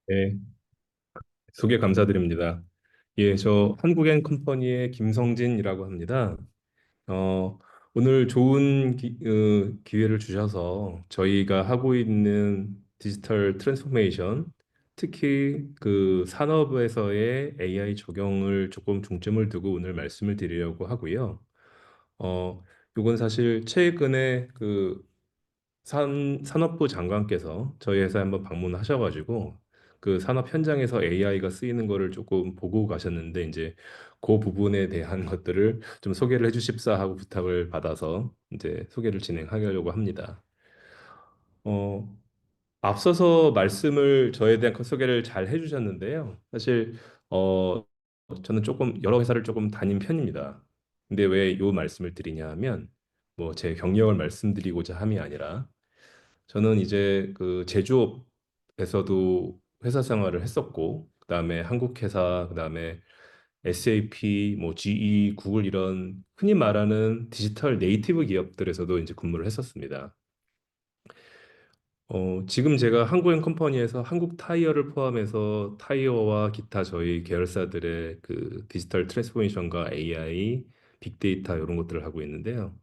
네, 소개 감사드립니다. 예, 저 한국앤컴퍼니의 김성진이라고 합니다. 어, 오늘 좋은 기회를 주셔서 저희가 하고 있는 디지털 트랜스포메이션, 특히 그 산업에서의 AI 적용을 조금 중점을 두고 오늘 말씀을 드리려고 하고요. 어, 요건 사실 최근에 그 산업부 장관께서 저희 회사에 한번 방문하셔가지고 그 산업 현장에서 AI가 쓰이는 거를 조금 보고 가셨는데 이제 그 부분에 대한 것들을 좀 소개를 해주십사 하고 부탁을 받아서 이제 소개를 진행하려고 합니다. 어, 앞서서 말씀을 저에 대한 그 소개를 잘 해주셨는데요. 사실 어, 저는 조금 여러 회사를 조금 다닌 편입니다. 근데 왜 이 말씀을 드리냐 하면 뭐 제 경력을 말씀드리고자 함이 아니라 저는 이제 그 제조업에서도 회사 생활을 했었고, 그다음에 한국 회사, 그다음에 SAP, 뭐 GE, 구글 이런 흔히 말하는 디지털 네이티브 기업들에서도 이제 근무를 했었습니다. 지금 제가 한국앤컴퍼니에서 한국 타이어를 포함해서 타이어와 기타 저희 계열사들의 그 디지털 트랜스포메이션과 AI, 빅데이터 이런 것들을 하고 있는데요.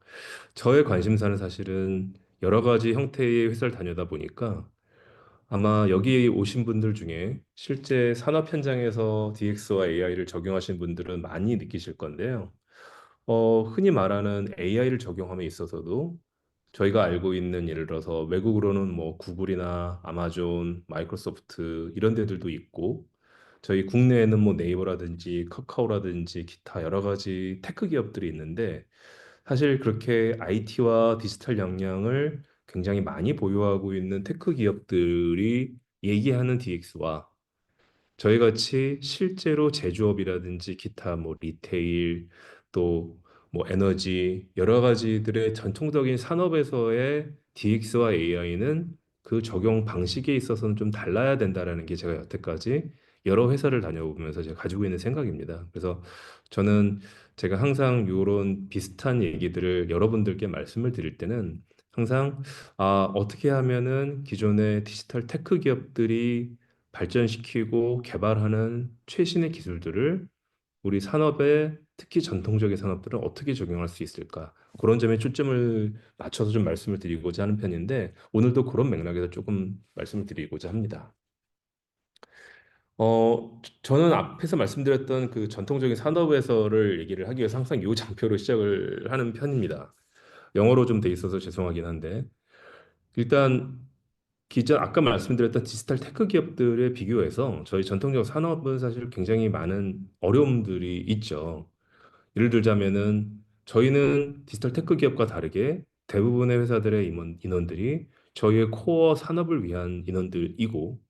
저의 관심사는 사실은 여러 가지 형태의 회사를 다녀다 보니까 아마 여기 오신 분들 중에 실제 산업 현장에서 DX와 AI를 적용하신 분들은 많이 느끼실 건데요. 흔히 말하는 AI를 적용함에 있어서도 저희가 알고 있는 예를 들어서 외국으로는 뭐 구글이나 아마존, 마이크로소프트 이런 데들도 있고 저희 국내에는 뭐 네이버라든지 카카오라든지 기타 여러 가지 테크 기업들이 있는데 사실 그렇게 IT와 디지털 역량을 굉장히 많이 보유하고 있는 테크 기업들이 얘기하는 DX와 저희 같이 실제로 제조업이라든지 기타 뭐 리테일 또 뭐 에너지 여러 가지들의 전통적인 산업에서의 DX와 AI는 그 적용 방식에 있어서는 좀 달라야 된다라는 게 제가 여태까지 여러 회사를 다녀보면서 제가 가지고 있는 생각입니다. 그래서 저는 제가 항상 이런 비슷한 얘기들을 여러분들께 말씀을 드릴 때는 항상 어떻게 하면은 기존의 디지털 테크 기업들이 발전시키고 개발하는 최신의 기술들을 우리 산업에 특히 전통적인 산업들은 어떻게 적용할 수 있을까? 그런 점에 초점을 맞춰서 좀 말씀을 드리고자 하는 편인데 오늘도 그런 맥락에서 조금 말씀을 드리고자 합니다. 저는 앞에서 말씀드렸던 그 전통적인 산업에서를 얘기를 하기 위해서 항상 이 장표로 시작을 하는 편입니다. 영어로 좀 돼 있어서 죄송하긴 한데 일단 기존 아까 말씀드렸던 디지털 테크 기업들에 비교해서 저희 전통적 산업은 사실 굉장히 많은 어려움들이 있죠. 예를 들자면은 저희는 디지털 테크 기업과 다르게 대부분의 회사들의 인원들이 저희의 코어 산업을 위한 인원들이고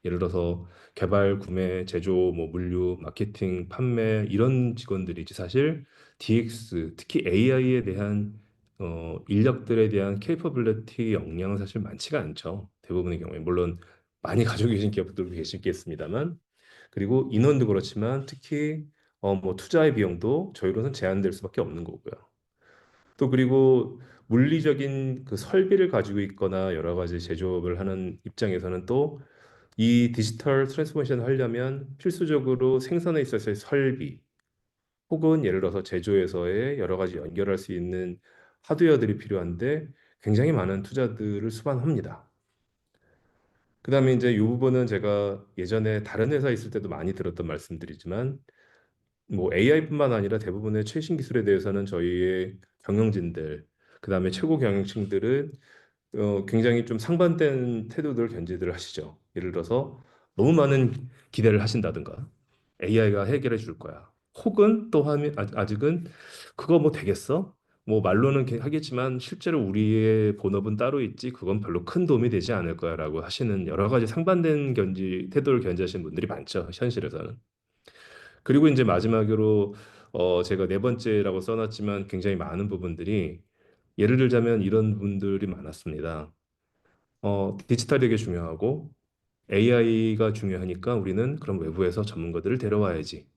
예를 들어서 개발, 구매, 제조, 뭐 물류, 마케팅, 판매 이런 직원들이지 사실 DX 특히 AI에 대한 인력들에 대한 케이퍼빌리티 역량은 사실 많지가 않죠. 대부분의 경우에 물론 많이 가지고 계신 기업들도 계시겠습니다만 그리고 인원도 그렇지만 특히 뭐 투자의 비용도 저희로는 제한될 수밖에 없는 거고요. 또 그리고 물리적인 그 설비를 가지고 있거나 여러 가지 제조업을 하는 입장에서는 또 이 디지털 트랜스포메이션을 하려면 필수적으로 생산에 있어서의 설비 혹은 예를 들어서 제조에서의 여러 가지 연결할 수 있는 하드웨어들이 필요한데 굉장히 많은 투자들을 수반합니다. 그다음에 이제 이 부분은 제가 예전에 다른 회사에 있을 때도 많이 들었던 말씀들이지만 뭐 AI뿐만 아니라 대부분의 최신 기술에 대해서는 저희의 경영진들, 그다음에 최고 경영층들은 굉장히 좀 상반된 태도들 견지들을 하시죠. 예를 들어서 너무 많은 기대를 하신다든가 AI가 해결해 줄 거야. 혹은 또 아직은 그거 뭐 되겠어? 뭐 말로는 하겠지만 실제로 우리의 본업은 따로 있지 그건 별로 큰 도움이 되지 않을 거야라고 하시는 여러 가지 상반된 태도를 견지하시는 분들이 많죠. 현실에서는. 그리고 이제 마지막으로 제가 네 번째라고 써놨지만 굉장히 많은 부분들이 예를 들자면 이런 분들이 많았습니다. 디지털이 되게 중요하고 AI가 중요하니까 우리는 그럼 외부에서 전문가들을 데려와야지.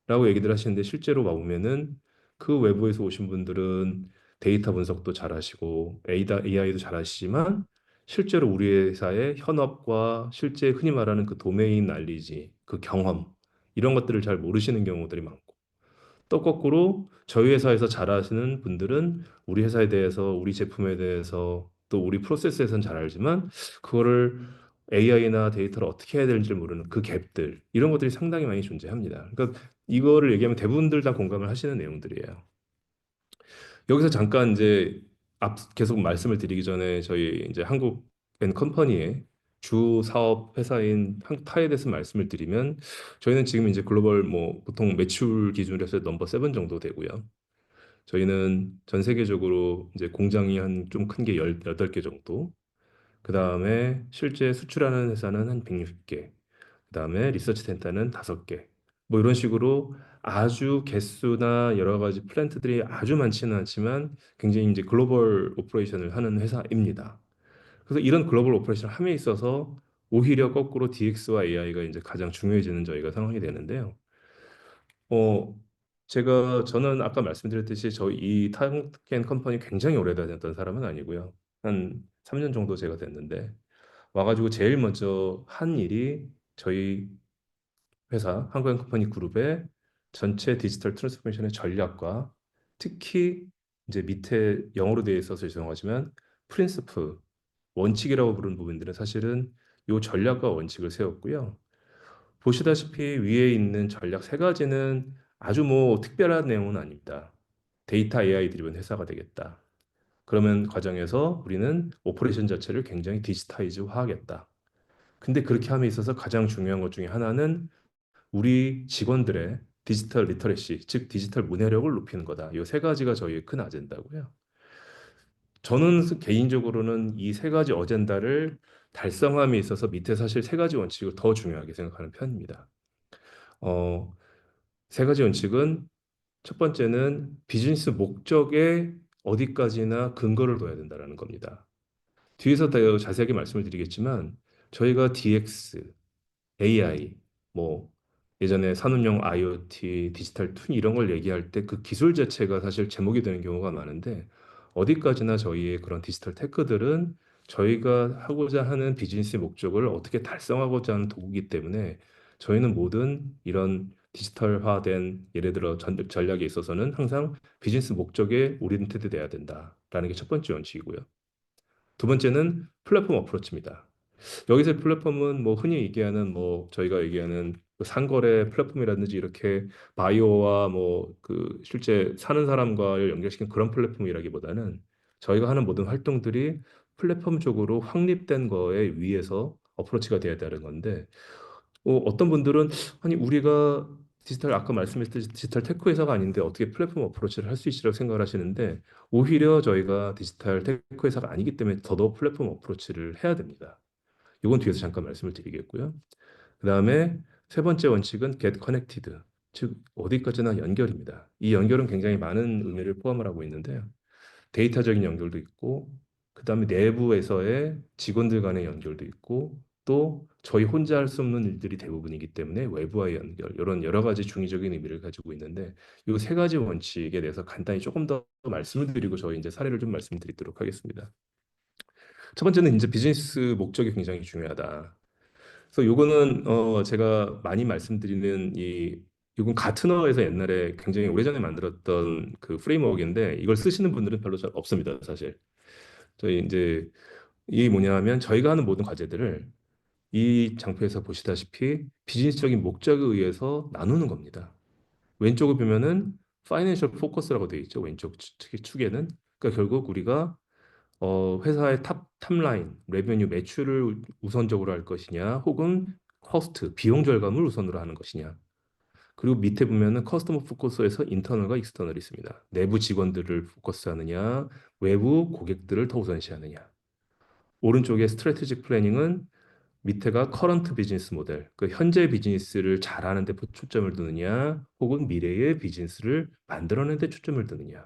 라고 얘기들 하시는데 실제로 와보면은 그 외부에서 오신 분들은 데이터 분석도 잘하시고 AI도 잘하시지만 실제로 우리 회사의 현업과 실제 흔히 말하는 그 도메인 알리지, 그 경험, 이런 것들을 잘 모르시는 경우들이 많고, 또 거꾸로 저희 회사에서 잘하시는 분들은 우리 회사에 대해서, 우리 제품에 대해서, 또 우리 프로세스에선 잘 알지만 그거를 AI나 데이터를 어떻게 해야 되는지 모르는 그 갭들, 이런 것들이 상당히 많이 존재합니다. 그러니까 이거를 얘기하면 대부분들 다 공감을 하시는 내용들이에요. 여기서 잠깐 이제 앞 계속 말씀을 드리기 전에 저희 이제 한국 앤 컴퍼니의 주 사업 회사인 한타에 대해서 말씀을 드리면, 저희는 지금 이제 글로벌 뭐 보통 매출 기준으로 해서 넘버 세븐 정도 되고요. 저희는 전 세계적으로 이제 공장이 한 좀 큰 게 18개 정도. 그다음에 실제 수출하는 회사는 한 160개. 그다음에 리서치 센터는 5개. 뭐 이런 식으로 아주 개수나 여러 가지 플랜트들이 아주 많지는 않지만 굉장히 이제 글로벌 오퍼레이션을 하는 회사입니다. 그래서 이런 글로벌 오퍼레이션을 함에 있어서 오히려 거꾸로 DX와 AI가 이제 가장 중요해지는 저희가 상황이 되는데요. 어, 저는 아까 말씀드렸듯이 저희 이 타겟 컴퍼니 굉장히 오래됐던 사람은 아니고요. 한 3년 정도 제가 됐는데 와가지고 제일 먼저 한 일이 저희 회사 한국컴퍼니 그룹의 전체 디지털 트랜스포메이션의 전략과, 특히 이제 밑에 영어로 되어 있어서 죄송하지만 프린시플, 원칙이라고 부르는 부분들은 사실은 이 전략과 원칙을 세웠고요. 보시다시피 위에 있는 전략 세 가지는 아주 뭐 특별한 내용은 아닙니다. 데이터 AI 드리븐 회사가 되겠다. 그러면 과정에서 우리는 오퍼레이션 자체를 굉장히 디지타이즈 화하겠다. 근데 그렇게 함에 있어서 가장 중요한 것 중에 하나는 우리 직원들의 디지털 리터레시, 즉 디지털 문해력을 높이는 거다. 이 세 가지가 저희의 큰 아젠다고요. 저는 개인적으로는 이 세 가지 어젠다를 달성함에 있어서 밑에 사실 세 가지 원칙을 더 중요하게 생각하는 편입니다. 어, 세 가지 원칙은, 첫 번째는 비즈니스 목적에 어디까지나 근거를 둬야 된다는 겁니다. 뒤에서 더 자세하게 말씀을 드리겠지만 저희가 DX, AI, 뭐 예전에 산업용 IoT, 디지털 툰 이런 걸 얘기할 때 그 기술 자체가 사실 제목이 되는 경우가 많은데, 어디까지나 저희의 그런 디지털 테크들은 저희가 하고자 하는 비즈니스 목적을 어떻게 달성하고자 하는 도구이기 때문에 저희는 모든 이런 디지털화된 예를 들어 전략에 있어서는 항상 비즈니스 목적에 오리엔테드 돼야 된다라는 게 첫 번째 원칙이고요. 두 번째는 플랫폼 어프로치입니다. 여기서 플랫폼은 뭐 흔히 얘기하는 뭐 저희가 얘기하는 그 상거래 플랫폼이라든지 이렇게 바이오와 뭐 그 실제 사는 사람과 연결시킨 그런 플랫폼이라기보다는 저희가 하는 모든 활동들이 플랫폼적으로 확립된 거에 위에서 어프로치가 돼야 되는 건데, 어떤 분들은 아니 우리가 디지털 아까 말씀했듯이 디지털 테크 회사가 아닌데 어떻게 플랫폼 어프로치를 할 수 있으라고 생각을 하시는데, 오히려 저희가 디지털 테크 회사가 아니기 때문에 더더욱 플랫폼 어프로치를 해야 됩니다. 이건 뒤에서 잠깐 말씀을 드리겠고요. 그 다음에 세 번째 원칙은 get connected, 즉 어디까지나 연결입니다. 이 연결은 굉장히 많은 의미를 포함을 하고 있는데요. 데이터적인 연결도 있고, 그 다음에 내부에서의 직원들 간의 연결도 있고, 또 저희 혼자 할 수 없는 일들이 대부분이기 때문에 외부와의 연결, 이런 여러 가지 중의적인 의미를 가지고 있는데, 이 세 가지 원칙에 대해서 간단히 조금 더 말씀을 드리고 저희 이제 사례를 좀 말씀드리도록 하겠습니다. 첫 번째는 이제 비즈니스 목적이 굉장히 중요하다. 그래서 요거는 제가 많이 말씀드리는 이건 가트너에서 옛날에 굉장히 오래전에 만들었던 그 프레임워크인데, 이걸 쓰시는 분들은 별로 잘 없습니다, 사실. 저희 이제 이 뭐냐 하면 저희가 하는 모든 과제들을 이 장표에서 보시다시피 비즈니스적인 목적에 의해서 나누는 겁니다. 왼쪽을 보면은 파이낸셜 포커스라고 되어 있죠. 왼쪽 축에는. 그러니까 결국 우리가 회사의 탑라인, 레베뉴, 매출을 우선적으로 할 것이냐, 혹은 커스트, 비용 절감을 우선으로 하는 것이냐. 그리고 밑에 보면은 커스터머 포커스에서 인터널과 익스터널이 있습니다. 내부 직원들을 포커스하느냐, 외부 고객들을 더 우선시하느냐. 오른쪽에 스트래티직 플래닝은 밑에가 커런트 비즈니스 모델, 그 현재 비즈니스를 잘하는 데 초점을 두느냐, 혹은 미래의 비즈니스를 만들어내는 데 초점을 두느냐.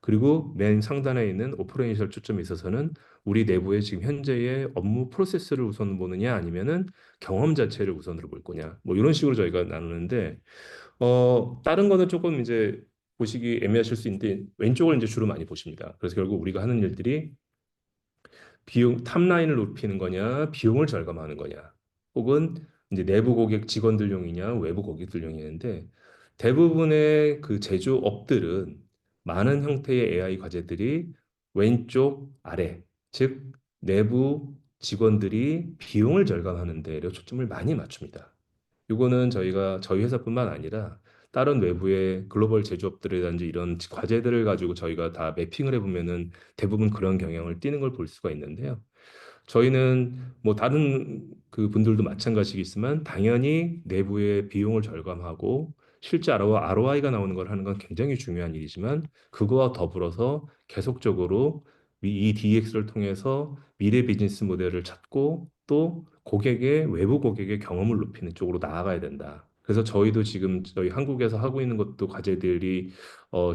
그리고 맨 상단에 있는 오퍼레이션 초점에 있어서는 우리 내부의 지금 현재의 업무 프로세스를 우선 보느냐 아니면은 경험 자체를 우선으로 볼 거냐. 뭐 이런 식으로 저희가 나누는데, 다른 거는 조금 이제 보시기 애매하실 수 있는데 왼쪽을 이제 주로 많이 보십니다. 그래서 결국 우리가 하는 일들이 비용 탑라인을 높이는 거냐, 비용을 절감하는 거냐, 혹은 이제 내부 고객 직원들용이냐, 외부 고객들용이냐인데 대부분의 그 제조업들은 많은 형태의 AI 과제들이 왼쪽 아래, 즉 내부 직원들이 비용을 절감하는 데로 초점을 많이 맞춥니다. 이거는 저희가 저희 회사뿐만 아니라 다른 외부의 글로벌 제조업들이라든지 이런 과제들을 가지고 저희가 다 매핑을 해보면은 대부분 그런 경향을 띠는 걸 볼 수가 있는데요. 저희는 뭐 다른 그 분들도 마찬가지겠지만 당연히 내부의 비용을 절감하고 실제 ROI가 나오는 걸 하는 건 굉장히 중요한 일이지만 그거와 더불어서 계속적으로 이 DX를 통해서 미래 비즈니스 모델을 찾고 또 외부 고객의 경험을 높이는 쪽으로 나아가야 된다. 그래서 저희도 지금 저희 한국에서 하고 있는 것도 과제들이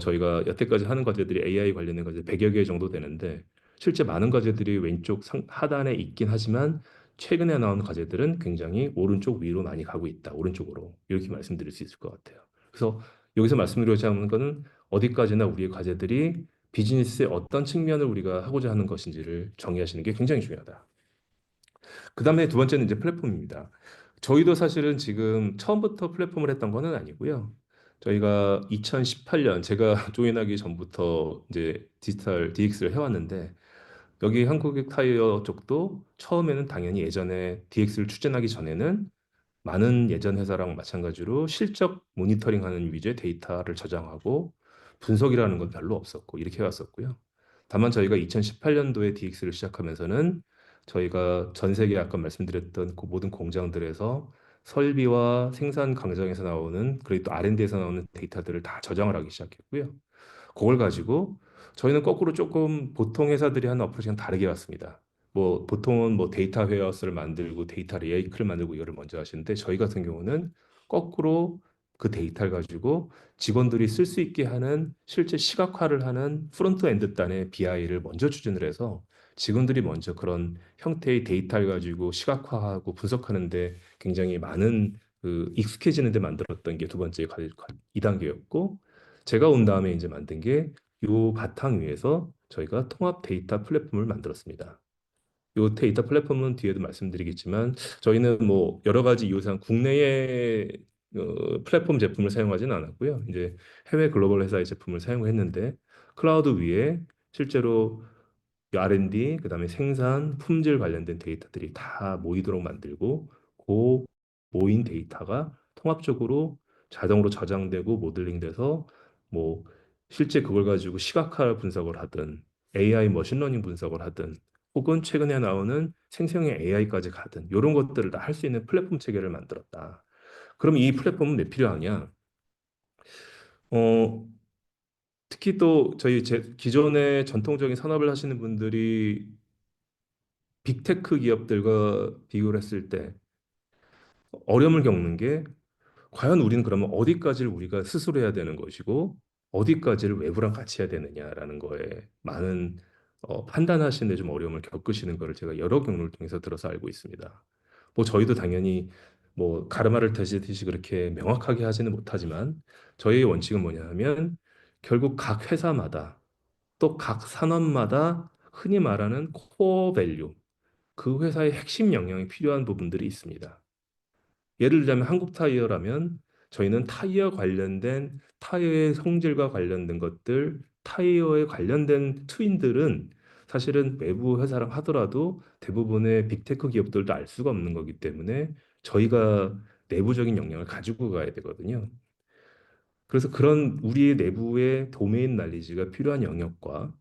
저희가 여태까지 하는 과제들이 AI 관련된 과제 100여 개 정도 되는데 실제 많은 과제들이 왼쪽 하단에 있긴 하지만 최근에 나온 과제들은 굉장히 오른쪽 위로 많이 가고 있다. 오른쪽으로. 이렇게 말씀드릴 수 있을 것 같아요. 그래서 여기서 말씀드리고자 하는 거는 어디까지나 우리의 과제들이 비즈니스의 어떤 측면을 우리가 하고자 하는 것인지를 정의하시는 게 굉장히 중요하다. 그 다음에 두 번째는 이제 플랫폼입니다. 저희도 사실은 지금 처음부터 플랫폼을 했던 거는 아니고요. 저희가 2018년 제가 조인하기 전부터 이제 디지털 DX를 해왔는데 여기 한국의 타이어 쪽도 처음에는 당연히 예전에 DX를 추진하기 전에는 많은 예전 회사랑 마찬가지로 실적 모니터링하는 위주의 데이터를 저장하고 분석이라는 건 별로 없었고 이렇게 해왔었고요. 다만 저희가 2018년도에 DX를 시작하면서는 저희가 전 세계 아까 말씀드렸던 그 모든 공장들에서 설비와 생산 광장에서 나오는 그리고 또 R&D에서 나오는 데이터들을 다 저장을 하기 시작했고요. 그걸 가지고 저희는 거꾸로 조금 보통 회사들이 하는 어프로치랑 다르게 왔습니다. 뭐 보통은 뭐 데이터 웨어하우스를 만들고 데이터 레이크를 만들고 이거를 먼저 하시는데 저희 같은 경우는 거꾸로 그 데이터를 가지고 직원들이 쓸 수 있게 하는 실제 시각화를 하는 프론트 엔드 단의 BI를 먼저 추진을 해서 직원들이 먼저 그런 형태의 데이터를 가지고 시각화하고 분석하는데 굉장히 많은 그 익숙해지는 데 만들었던 게 두 번째 2단계였고 제가 온 다음에 이제 만든 게 요 바탕 위에서 저희가 통합 데이터 플랫폼을 만들었습니다. 요 데이터 플랫폼은 뒤에도 말씀드리겠지만 저희는 뭐 여러 가지 이유상 국내의 플랫폼 제품을 사용하지는 않았고요. 이제 해외 글로벌 회사의 제품을 사용했는데 클라우드 위에 실제로 R&D, 그다음에 생산, 품질 관련된 데이터들이 다 모이도록 만들고 그 모인 데이터가 통합적으로 자동으로 저장되고 모델링돼서 뭐 실제 그걸 가지고 시각화 분석을 하든 AI 머신러닝 분석을 하든 혹은 최근에 나오는 생성형 AI까지 가든 이런 것들을 다 할 수 있는 플랫폼 체계를 만들었다. 그럼 이 플랫폼은 왜 필요하냐? 어, 특히 또 저희 기존의 전통적인 산업을 하시는 분들이 빅테크 기업들과 비교를 했을 때 어려움을 겪는 게 과연 우리는 그러면 어디까지를 우리가 스스로 해야 되는 것이고 어디까지를 외부랑 같이 해야 되느냐라는 거에 많은 판단하시는 데 좀 어려움을 겪으시는 거를 제가 여러 경로를 통해서 들어서 알고 있습니다. 뭐 저희도 당연히 뭐 가르마를 터시듯이 그렇게 명확하게 하지는 못하지만 저희의 원칙은 뭐냐 하면 결국 각 회사마다 또 각 산업마다 흔히 말하는 코어 밸류 그 회사의 핵심 역량이 필요한 부분들이 있습니다. 예를 들자면 한국 타이어라면 저희는 타이어 관련된 타이어의 성질과 관련된 것들, 타이어에 관련된 트윈들은 사실은 외부 회사랑 하더라도 대부분의 빅테크 기업들도 알 수가 없는 거기 때문에 저희가 내부적인 역량을 가지고 가야 되거든요. 그래서 그런 우리의 내부의 도메인 날리지가 필요한 영역과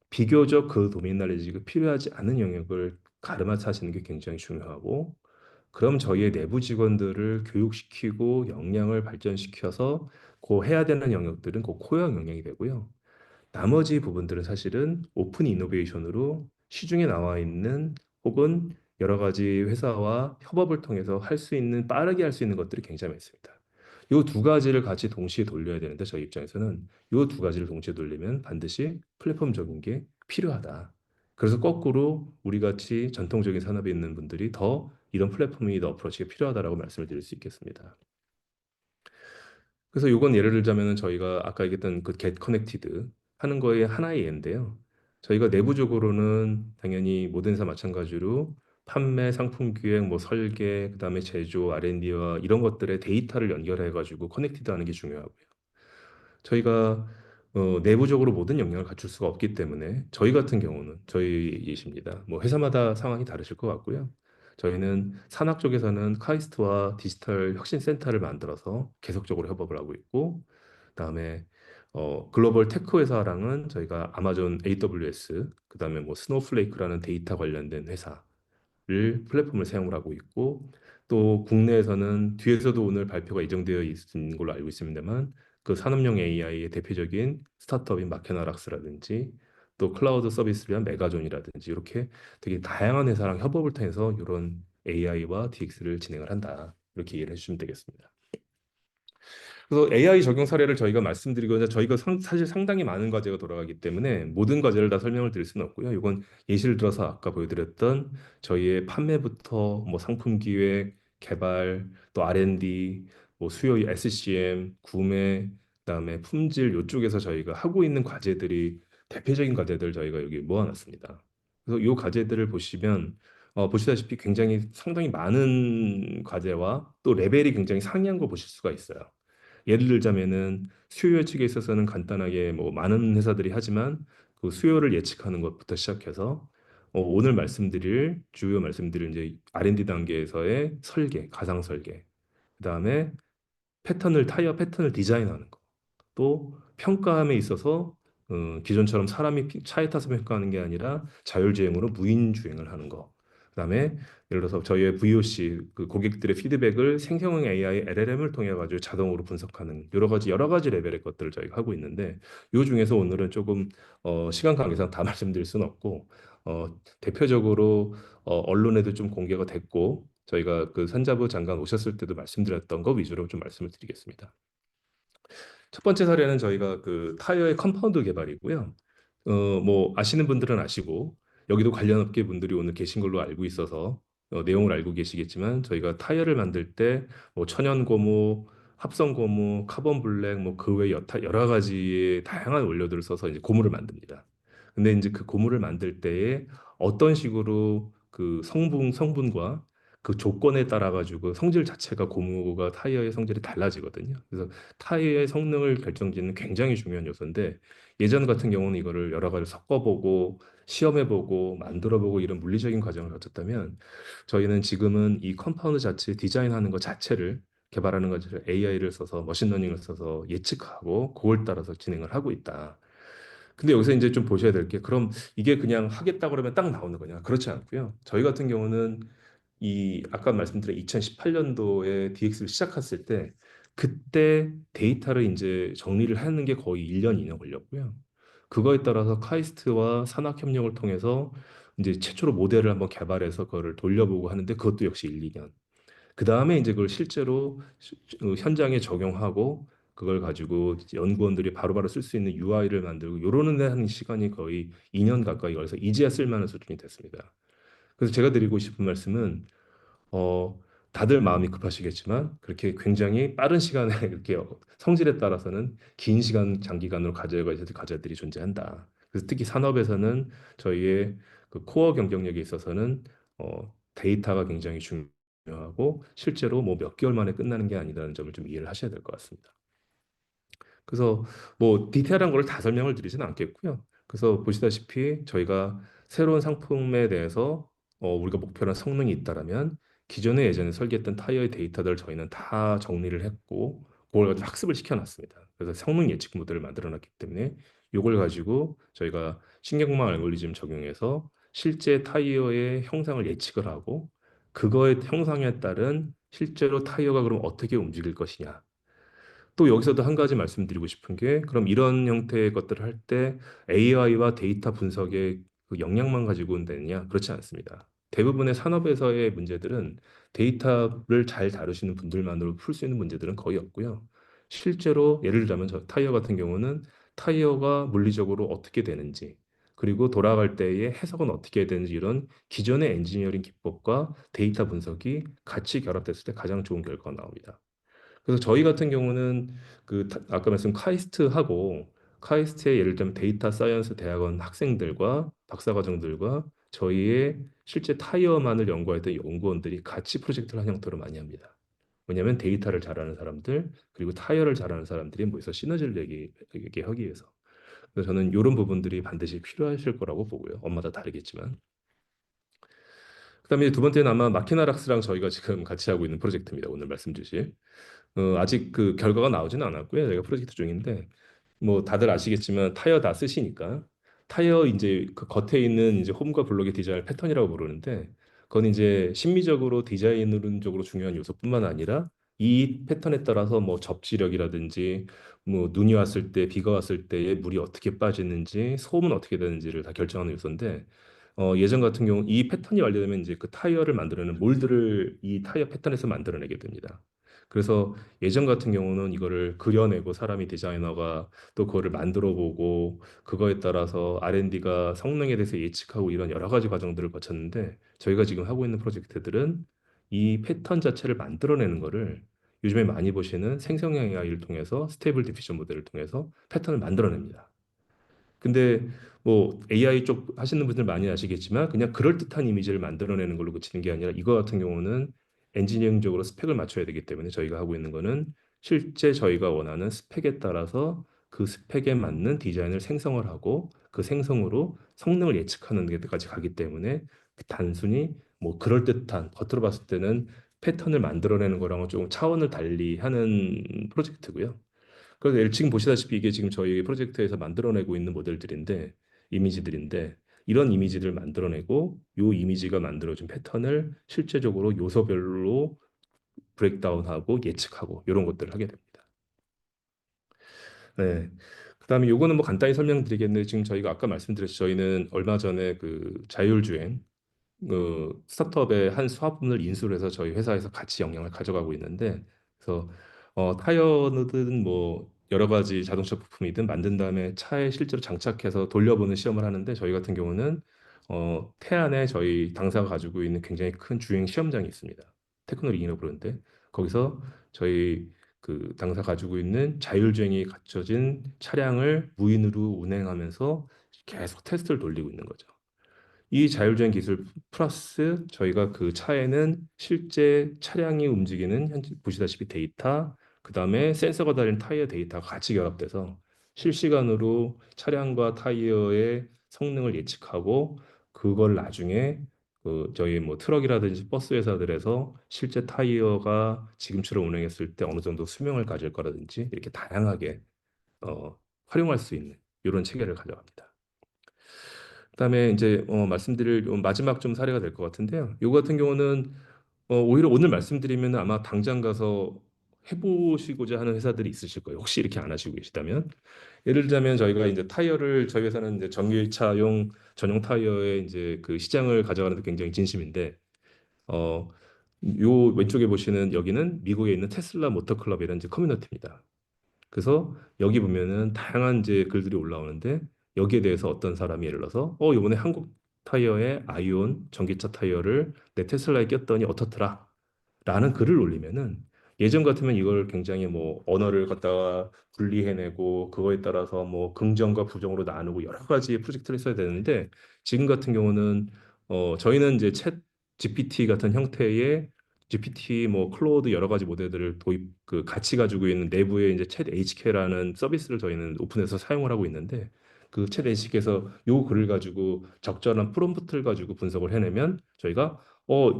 비교적 그 도메인 날리지가 필요하지 않은 영역을 가르마차 하시는 게 굉장히 중요하고 그럼 저희의 내부 직원들을 교육시키고 역량을 발전시켜서 그 해야 되는 영역들은 그 코어 영역이 되고요. 나머지 부분들은 사실은 오픈 이노베이션으로 시중에 나와 있는 혹은 여러 가지 회사와 협업을 통해서 할 수 있는 빠르게 할 수 있는 것들이 굉장히 많습니다. 이 두 가지를 같이 동시에 돌려야 되는데 저희 입장에서는 이 두 가지를 동시에 돌리면 반드시 플랫폼적인 게 필요하다. 그래서 거꾸로 우리 같이 전통적인 산업에 있는 분들이 더 이런 플랫폼이 더 어프로치가 필요하다라고 말씀을 드릴 수 있겠습니다. 그래서 요건 예를 들자면은 저희가 아까 얘기했던 그 Get Connected 하는 거의 하나의 예인데요. 저희가 내부적으로는 당연히 모든 회사 마찬가지로 판매, 상품 기획, 뭐 설계, 그다음에 제조, R&D와 이런 것들의 데이터를 연결해 가지고 커넥티드하는 게 중요하고요. 저희가 내부적으로 모든 역량을 갖출 수가 없기 때문에 저희 같은 경우는 저희이십니다. 뭐 회사마다 상황이 다르실 것 같고요. 저희는 산학 쪽에서는 카이스트와 디지털 혁신 센터를 만들어서 계속적으로 협업을 하고 있고, 그다음에 글로벌 테크 회사랑은 저희가 아마존 AWS, 그다음에 뭐 스노우플레이크라는 데이터 관련된 회사를 플랫폼을 사용을 하고 있고, 또 국내에서는 뒤에서도 오늘 발표가 예정되어 있는 걸로 알고 있습니다만 그 산업용 AI의 대표적인 스타트업인 마케나락스라든지 또 클라우드 서비스를 위한 메가존이라든지 이렇게 되게 다양한 회사랑 협업을 통해서 이런 AI와 DX를 진행을 한다. 이렇게 이해를 해주시면 되겠습니다. 그래서 AI 적용 사례를 저희가 말씀드리거나 저희가 사실 상당히 많은 과제가 돌아가기 때문에 모든 과제를 다 설명을 드릴 수는 없고요. 이건 예시를 들어서 아까 보여드렸던 저희의 판매부터 뭐 상품 기획, 개발, 또 R&D, 뭐 수요 SCM, 구매, 그다음에 품질 이쪽에서 저희가 하고 있는 과제들이 대표적인 과제들 저희가 여기 모아놨습니다. 그래서 이 과제들을 보시면 보시다시피 굉장히 상당히 많은 과제와 또 레벨이 굉장히 상이한 거 보실 수가 있어요. 예를 들자면은 수요 예측에 있어서는 간단하게 뭐 많은 회사들이 하지만 그 수요를 예측하는 것부터 시작해서 오늘 말씀드릴 이제 R&D 단계에서의 설계, 가상 설계, 그다음에 타이어 패턴을 디자인하는 거. 또 평가함에 있어서 기존처럼 사람이 차에 타서 평가하는 게 아니라 자율주행으로 무인 주행을 하는 거. 그다음에 예를 들어서 저희의 VOC 그 고객들의 피드백을 생성형 AI LLM을 통해 가지고 자동으로 분석하는 여러 가지 레벨의 것들을 저희가 하고 있는데 이 중에서 오늘은 조금 시간 관계상 다 말씀드릴 수는 없고 대표적으로 언론에도 좀 공개가 됐고 저희가 그 산자부 장관 오셨을 때도 말씀드렸던 거 위주로 좀 말씀을 드리겠습니다. 첫 번째 사례는 저희가 그 타이어의 컴파운드 개발이고요. 뭐 아시는 분들은 아시고 여기도 관련 업계 분들이 오늘 계신 걸로 알고 있어서 내용을 알고 계시겠지만 저희가 타이어를 만들 때 뭐 천연 고무, 합성 고무, 카본 블랙 뭐 그 외 여러 가지의 다양한 원료들을 써서 이제 고무를 만듭니다. 근데 이제 그 고무를 만들 때에 어떤 식으로 그 성분과 그 조건에 따라 가지고 성질 자체가 고무가 타이어의 성질이 달라지거든요. 그래서 타이어의 성능을 결정짓는 굉장히 중요한 요소인데 예전 같은 경우는 이거를 여러 가지 섞어보고 시험해보고 만들어보고 이런 물리적인 과정을 거쳤다면 저희는 지금은 이 컴파운드 자체 디자인하는 것 자체를 개발하는 것을 AI를 써서 머신러닝을 써서 예측하고 그걸 따라서 진행을 하고 있다. 근데 여기서 이제 좀 보셔야 될 게 그럼 이게 그냥 하겠다 그러면 딱 나오는 거냐? 그렇지 않고요. 저희 같은 경우는 이 아까 말씀드린 2018년도에 DX를 시작했을 때 그때 데이터를 이제 정리를 하는 게 거의 1년 이상 걸렸고요. 그거에 따라서 카이스트와 산학 협력을 통해서 이제 최초로 모델을 한번 개발해서 그거를 돌려보고 하는데 그것도 역시 1, 2년. 그 다음에 이제 그걸 실제로 현장에 적용하고 그걸 가지고 이제 연구원들이 바로바로 쓸 수 있는 UI를 만들고 요러는 데 하는 시간이 거의 2년 가까이 걸려서 이제야 쓸만한 수준이 됐습니다. 그래서 제가 드리고 싶은 말씀은 어, 다들 마음이 급하시겠지만 그렇게 굉장히 빠른 시간에 이렇게 성질에 따라서는 긴 시간 장기간으로 가져가야 될 과제들이 존재한다. 그래서 특히 산업에서는 저희의 그 코어 경쟁력에 있어서는 데이터가 굉장히 중요하고 실제로 뭐 몇 개월 만에 끝나는 게 아니라는 점을 좀 이해를 하셔야 될 것 같습니다. 그래서 뭐 디테일한 걸 다 설명을 드리지는 않겠고요. 그래서 보시다시피 저희가 새로운 상품에 대해서 우리가 목표한 성능이 있다라면 기존에 예전에 설계했던 타이어의 데이터들을 저희는 다 정리를 했고 그걸 가지고 학습을 시켜놨습니다. 그래서 성능 예측 모델을 만들어놨기 때문에 이걸 가지고 저희가 신경망 알고리즘 적용해서 실제 타이어의 형상을 예측을 하고 그거의 형상에 따른 실제로 타이어가 그럼 어떻게 움직일 것이냐 또 여기서도 한 가지 말씀드리고 싶은 게 그럼 이런 형태의 것들을 할 때 AI와 데이터 분석의 그 역량만 가지고 되느냐? 그렇지 않습니다. 대부분의 산업에서의 문제들은 데이터를 잘 다루시는 분들만으로 풀 수 있는 문제들은 거의 없고요. 실제로 예를 들자면 저 타이어 같은 경우는 타이어가 물리적으로 어떻게 되는지 그리고 돌아갈 때의 해석은 어떻게 해야 되는지 이런 기존의 엔지니어링 기법과 데이터 분석이 같이 결합됐을 때 가장 좋은 결과가 나옵니다. 그래서 저희 같은 경우는 아까 말씀 카이스트하고 카이스트의 예를 들면 데이터 사이언스 대학원 학생들과 박사과정들과 저희의 실제 타이어만을 연구했던 연구원들이 같이 프로젝트를 한 형태로 많이 합니다. 왜냐하면 데이터를 잘하는 사람들 그리고 타이어를 잘하는 사람들이 모여서 시너지를 내게 하기 위해서. 그래서 저는 이런 부분들이 반드시 필요하실 거라고 보고요. 엄마다 다르겠지만. 그다음에 두 번째는 아마 마키나락스랑 저희가 지금 같이 하고 있는 프로젝트입니다. 오늘 말씀 주신. 아직 그 결과가 나오지는 않았고요. 저희가 프로젝트 중인데 뭐 다들 아시겠지만 타이어 다 쓰시니까 타이어 이제 그 겉에 있는 이제 홈과 블록의 디자인 패턴이라고 부르는데 그건 이제 심미적으로 디자인적으로 중요한 요소뿐만 아니라 이 패턴에 따라서 뭐 접지력이라든지 뭐 눈이 왔을 때 비가 왔을 때에 물이 어떻게 빠지는지 소음은 어떻게 되는지를 다 결정하는 요소인데 예전 같은 경우 이 패턴이 완료되면 이제 그 타이어를 만들어내는 몰드를 이 타이어 패턴에서 만들어내게 됩니다. 그래서 예전 같은 경우는 이거를 그려내고 사람이 디자이너가 또 그거를 만들어 보고 그거에 따라서 R&D가 성능에 대해서 예측하고 이런 여러 가지 과정들을 거쳤는데 저희가 지금 하고 있는 프로젝트들은 이 패턴 자체를 만들어내는 거를 요즘에 많이 보시는 생성형 AI를 통해서 스테이블 디퓨전 모델을 통해서 패턴을 만들어냅니다. 근데 뭐 AI 쪽 하시는 분들 많이 아시겠지만 그냥 그럴듯한 이미지를 만들어내는 걸로 그치는 게 아니라 이거 같은 경우는 엔지니어링적으로 스펙을 맞춰야 되기 때문에 저희가 하고 있는 거는 실제 저희가 원하는 스펙에 따라서 그 스펙에 맞는 디자인을 생성을 하고 그 생성으로 성능을 예측하는 데까지 가기 때문에 단순히 뭐 그럴듯한 겉으로 봤을 때는 패턴을 만들어내는 거랑은 조금 차원을 달리 하는 프로젝트고요. 그래서 지금 보시다시피 이게 지금 저희 프로젝트에서 만들어내고 있는 모델들인데 이미지들인데 이런 이미지를 만들어내고 요 이미지가 만들어진 패턴을 실제적으로 요소별로 브레이크다운하고 예측하고 이런 것들을 하게 됩니다. 네. 그다음에 요거는 뭐 간단히 설명드리겠는데 지금 저희가 아까 말씀드렸죠. 저희는 얼마 전에 그 자율주행 그 스타트업의 한 사업분을 인수를 해서 저희 회사에서 같이 영향을 가져가고 있는데 그래서 타이어든 뭐 여러 가지 자동차 부품이든 만든 다음에 차에 실제로 장착해서 돌려보는 시험을 하는데 저희 같은 경우는 태안에 저희 당사가 가지고 있는 굉장히 큰 주행 시험장이 있습니다. 테크노리기라고 부르는데 거기서 저희 그 당사 가지고 있는 자율주행이 갖춰진 차량을 무인으로 운행하면서 계속 테스트를 돌리고 있는 거죠. 이 자율주행 기술 플러스 저희가 그 차에는 실제 차량이 움직이는 현재 보시다시피 데이터, 그다음에 센서가 달린 타이어 데이터가 같이 결합돼서 실시간으로 차량과 타이어의 성능을 예측하고 그걸 나중에 그 저희 뭐 트럭이라든지 버스 회사들에서 실제 타이어가 지금처럼 운행했을 때 어느 정도 수명을 가질 거라든지 이렇게 다양하게 활용할 수 있는 이런 체계를 가져갑니다. 그다음에 이제 말씀드릴 마지막 좀 사례가 될 것 같은데요. 이거 같은 경우는 오히려 오늘 말씀드리면 아마 당장 가서 해보시고자 하는 회사들이 있으실 거예요. 혹시 이렇게 안 하시고 계시다면 예를 들자면 저희가 이제 타이어를 저희 회사는 이제 전기차용 전용 타이어의 이제 그 시장을 가져가는 데 굉장히 진심인데 어, 요 왼쪽에 보시는 여기는 미국에 있는 테슬라 모터클럽이라는 이제 커뮤니티입니다. 그래서 여기 보면은 다양한 이제 글들이 올라오는데 여기에 대해서 어떤 사람이 예를 들어서 이번에 한국 타이어에 아이온 전기차 타이어를 내 테슬라에 꼈더니 어떻더라 라는 글을 올리면은 예전 같으면 이걸 굉장히 뭐 언어를 갖다가 분리해내고 그거에 따라서 뭐 긍정과 부정으로 나누고 여러 가지 프로젝트를 써야 되는데 지금 같은 경우는 저희는 이제 챗 GPT 같은 형태의 GPT 뭐 클로우드 여러 가지 모델들을 도입 그 같이 가지고 있는 내부에 이제 챗 HK라는 서비스를 저희는 오픈해서 사용을 하고 있는데 그 챗 HK에서 요 글을 가지고 적절한 프롬프트를 가지고 분석을 해내면 저희가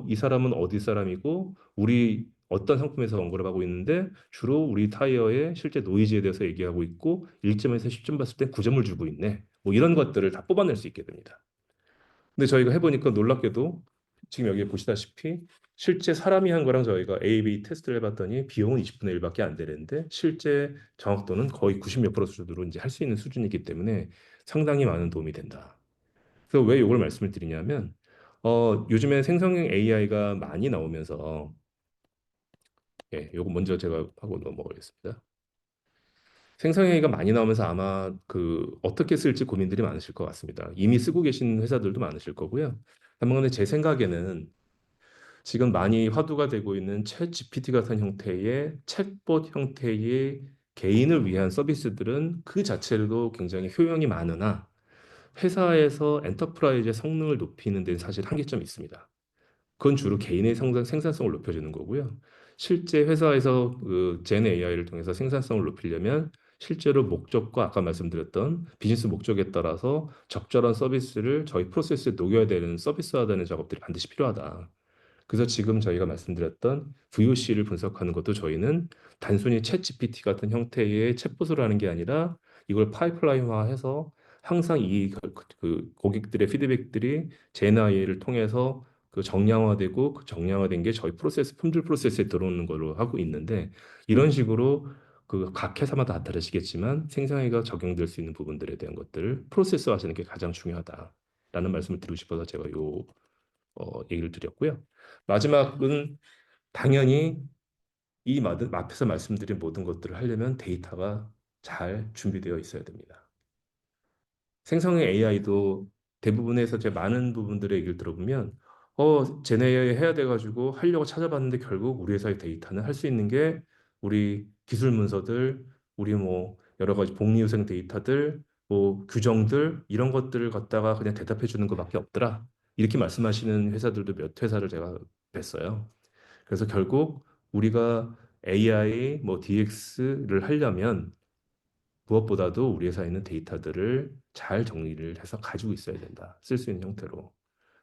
이 사람은 어디 사람이고 우리 어떤 상품에서 언급을 하고 있는데 주로 우리 타이어의 실제 노이즈에 대해서 얘기하고 있고 1점에서 10점 봤을 때 9점을 주고 있네. 뭐 이런 것들을 다 뽑아낼 수 있게 됩니다. 근데 저희가 해보니까 놀랍게도 지금 여기 보시다시피 실제 사람이 한 거랑 저희가 A/B 테스트를 해봤더니 비용은 20분의 1밖에 안 되는데 실제 정확도는 거의 90 몇 프로 수준으로 이제 할 수 있는 수준이기 때문에 상당히 많은 도움이 된다. 그래서 왜 이걸 말씀을 드리냐면 요즘에 생성형 AI가 많이 나오면서 요거 먼저 제가 하고 넘어가겠습니다. 생성형 AI가 많이 나오면서 아마 그 어떻게 쓸지 고민들이 많으실 것 같습니다. 이미 쓰고 계신 회사들도 많으실 거고요. 다만 제 생각에는 지금 많이 화두가 되고 있는 챗 GPT 같은 형태의 챗봇 형태의 개인을 위한 서비스들은 그 자체로도 굉장히 효용이 많으나 회사에서 엔터프라이즈의 성능을 높이는 데는 사실 한계점이 있습니다. 그건 주로 개인의 생산성을 높여주는 거고요. 실제 회사에서 그젠 AI를 통해서 생산성을 높이려면 실제로 목적과 아까 말씀드렸던 비즈니스 목적에 따라서 적절한 서비스를 저희 프로세스에 녹여야 되는 서비스화되는 작업들이 반드시 필요하다. 그래서 지금 저희가 말씀드렸던 VOC를 분석하는 것도 저희는 단순히 챗 GPT 같은 형태의 챗봇을 하는 게 아니라 이걸 파이프라인화해서 항상 그 고객들의 피드백들이 제나이를 통해서 그 정량화되고 그 정량화된 게 저희 품질 프로세스에 들어오는 걸로 하고 있는데 이런 식으로 그 각 회사마다 다 다르시겠지만 생산회가 적용될 수 있는 부분들에 대한 것들을 프로세스 하시는 게 가장 중요하다라는 말씀을 드리고 싶어서 제가 얘기를 드렸고요. 마지막은 당연히 앞에서 말씀드린 모든 것들을 하려면 데이터가 잘 준비되어 있어야 됩니다. 생성의 AI도 대부분에서 제 많은 부분들의 얘기를 들어보면 제네 AI 해야 돼가지고 하려고 찾아봤는데 결국 우리 회사의 데이터는 할 수 있는 게 우리 기술 문서들, 우리 뭐 여러 가지 복리후생 데이터들, 뭐 규정들 이런 것들을 갖다가 그냥 대답해 주는 것밖에 없더라. 이렇게 말씀하시는 회사들도 몇 회사를 제가 뵀어요. 그래서 결국 우리가 AI, 뭐 DX를 하려면 무엇보다도 우리 회사에 있는 데이터들을 잘 정리를 해서 가지고 있어야 된다. 쓸 수 있는 형태로.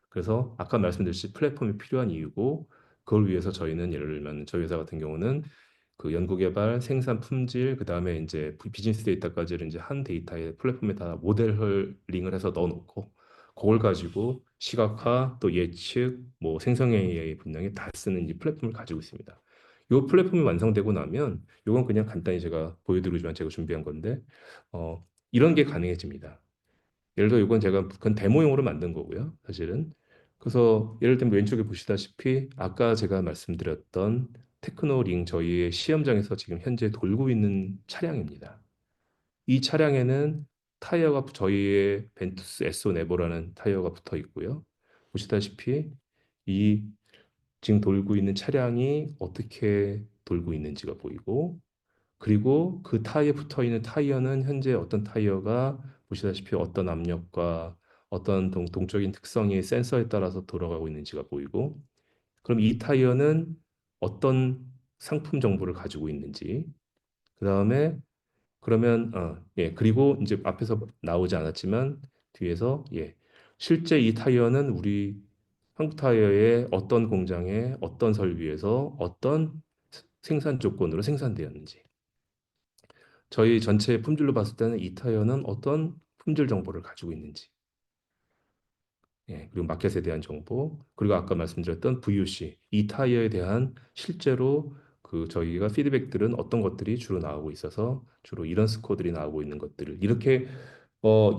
그래서 아까 말씀드렸듯이 플랫폼이 필요한 이유고 그걸 위해서 저희는 예를 들면 저희 회사 같은 경우는 그 연구개발, 생산 품질, 그다음에 이제 비즈니스 데이터까지를 이제 한 데이터의 플랫폼에 다 모델을 링을 해서 넣어놓고 그걸 가지고 시각화, 또 예측, 뭐 생성 AI 분야에 다 쓰는 이 플랫폼을 가지고 있습니다. 이 플랫폼이 완성되고 나면 이건 그냥 간단히 제가 보여드리지만 제가 준비한 건데 이런 게 가능해집니다. 예를 들어 이건 제가 그건 데모용으로 만든 거고요, 사실은. 그래서 예를 들면 왼쪽에 보시다시피 아까 제가 말씀드렸던 테크노링 저희의 시험장에서 지금 현재 돌고 있는 차량입니다. 이 차량에는 타이어가 저희의 벤투스 에소 네보라는 타이어가 붙어 있고요. 보시다시피 이 지금 돌고 있는 차량이 어떻게 돌고 있는지가 보이고 그리고 그 타이어에 붙어 있는 타이어는 현재 어떤 타이어가 보시다시피 어떤 압력과 어떤 동적인 특성의 센서에 따라서 돌아가고 있는지가 보이고 그럼 이 타이어는 어떤 상품 정보를 가지고 있는지 그다음에 그러면 예 그리고 이제 앞에서 나오지 않았지만 뒤에서 예 실제 이 타이어는 우리 한국 타이어의 어떤 공장에 어떤 설비에서 어떤 생산 조건으로 생산되었는지 저희 전체 품질로 봤을 때는 이 타이어는 어떤 품질 정보를 가지고 있는지, 예, 그리고 마켓에 대한 정보, 그리고 아까 말씀드렸던 VOC, 이 타이어에 대한 실제로 그 저희가 피드백들은 어떤 것들이 주로 나오고 있어서 주로 이런 스코어들이 나오고 있는 것들을 이렇게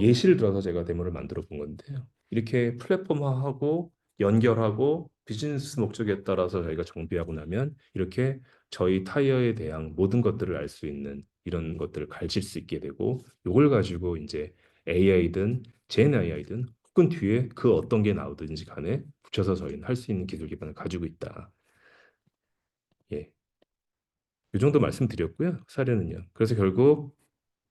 예시를 들어서 제가 데모를 만들어 본 건데요. 이렇게 플랫폼화하고 연결하고 비즈니스 목적에 따라서 저희가 정비하고 나면 이렇게 저희 타이어에 대한 모든 것들을 알 수 있는 이런 것들을 가르칠 수 있게 되고 이걸 가지고 이제 AI든 젠 AI든 혹은 뒤에 그 어떤 게 나오든지 간에 붙여서 저희는 할 수 있는 기술 기반을 가지고 있다. 예. 이 정도 말씀드렸고요. 사례는요. 그래서 결국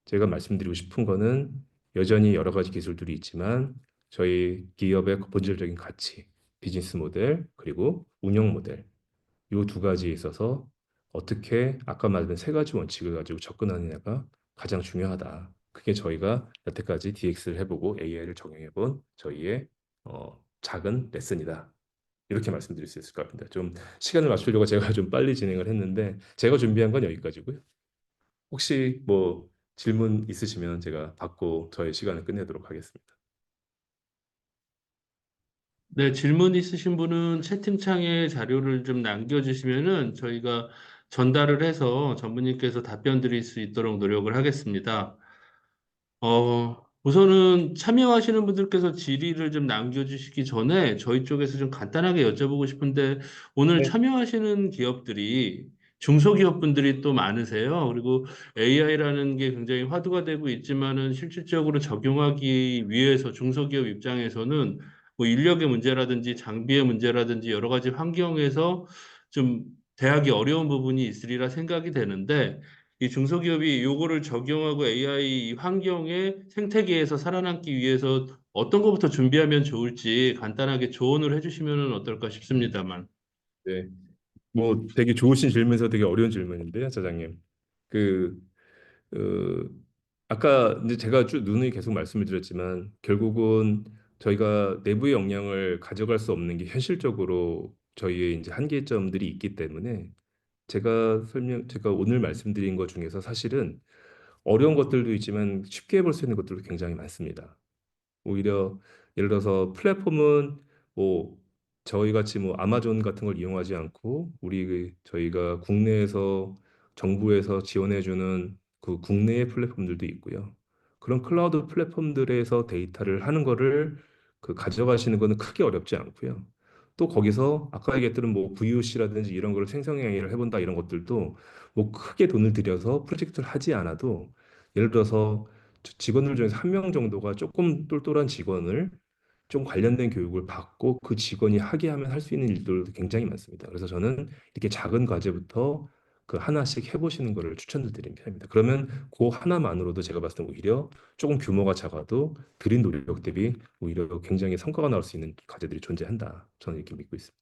제가 말씀드리고 싶은 거는 여전히 여러 가지 기술들이 있지만 저희 기업의 본질적인 가치, 비즈니스 모델, 그리고 운영 모델 이 두 가지에 있어서 어떻게 아까 말한 세 가지 원칙을 가지고 접근하느냐가 가장 중요하다. 그게 저희가 여태까지 DX를 해보고 AI를 적용해본 저희의 작은 레슨이다. 이렇게 말씀드릴 수 있을 것 같습니다. 좀 시간을 맞추려고 제가 좀 빨리 진행을 했는데 제가 준비한 건 여기까지고요. 혹시 뭐 질문 있으시면 제가 받고 저의 시간을 끝내도록 하겠습니다. 네, 질문 있으신 분은 채팅창에 자료를 좀 남겨주시면은 저희가 전달을 해서 전무님께서 답변 드릴 수 있도록 노력을 하겠습니다. 우선은 참여하시는 분들께서 질의를 좀 남겨주시기 전에 저희 쪽에서 좀 간단하게 여쭤보고 싶은데 오늘 네. 참여하시는 기업들이 중소기업 분들이 또 많으세요. 그리고 AI라는 게 굉장히 화두가 되고 있지만은 실질적으로 적용하기 위해서 중소기업 입장에서는 뭐 인력의 문제라든지 장비의 문제라든지 여러 가지 환경에서 좀 대하기 어려운 부분이 있으리라 생각이 되는데 이 중소기업이 요거를 적용하고 AI 환경의 생태계에서 살아남기 위해서 어떤 것부터 준비하면 좋을지 간단하게 조언을 해주시면 어떨까 싶습니다만. 네. 뭐 되게 좋으신 질문에서 되게 어려운 질문인데요, 사장님. 그 어, 아까 이제 제가 쭉 누누이 계속 말씀을 드렸지만 결국은 저희가 내부의 역량을 가져갈 수 없는 게 현실적으로 저희의 이제 한계점들이 있기 때문에 제가 오늘 말씀드린 것 중에서 사실은 어려운 것들도 있지만 쉽게 해볼 수 있는 것들도 굉장히 많습니다. 오히려 예를 들어서 플랫폼은 뭐 저희 같이 뭐 아마존 같은 걸 이용하지 않고 저희가 국내에서 정부에서 지원해주는 그 국내의 플랫폼들도 있고요. 그런 클라우드 플랫폼들에서 데이터를 하는 거를 그 가져가시는 거는 크게 어렵지 않고요. 또 거기서 아까 얘기했던 뭐 VOC라든지 이런 거를 생성행위를 해본다 이런 것들도 뭐 크게 돈을 들여서 프로젝트를 하지 않아도 예를 들어서 직원들 중에서 한 명 정도가 조금 똘똘한 직원을 좀 관련된 교육을 받고 그 직원이 하게 하면 할 수 있는 일들도 굉장히 많습니다. 그래서 저는 이렇게 작은 과제부터 그 하나씩 해보시는 거를 추천드리는 편입니다. 그러면 그 하나만으로도 제가 봤을 때 오히려 조금 규모가 작아도 들인 노력 대비 오히려 굉장히 성과가 나올 수 있는 과제들이 존재한다. 저는 이렇게 믿고 있습니다.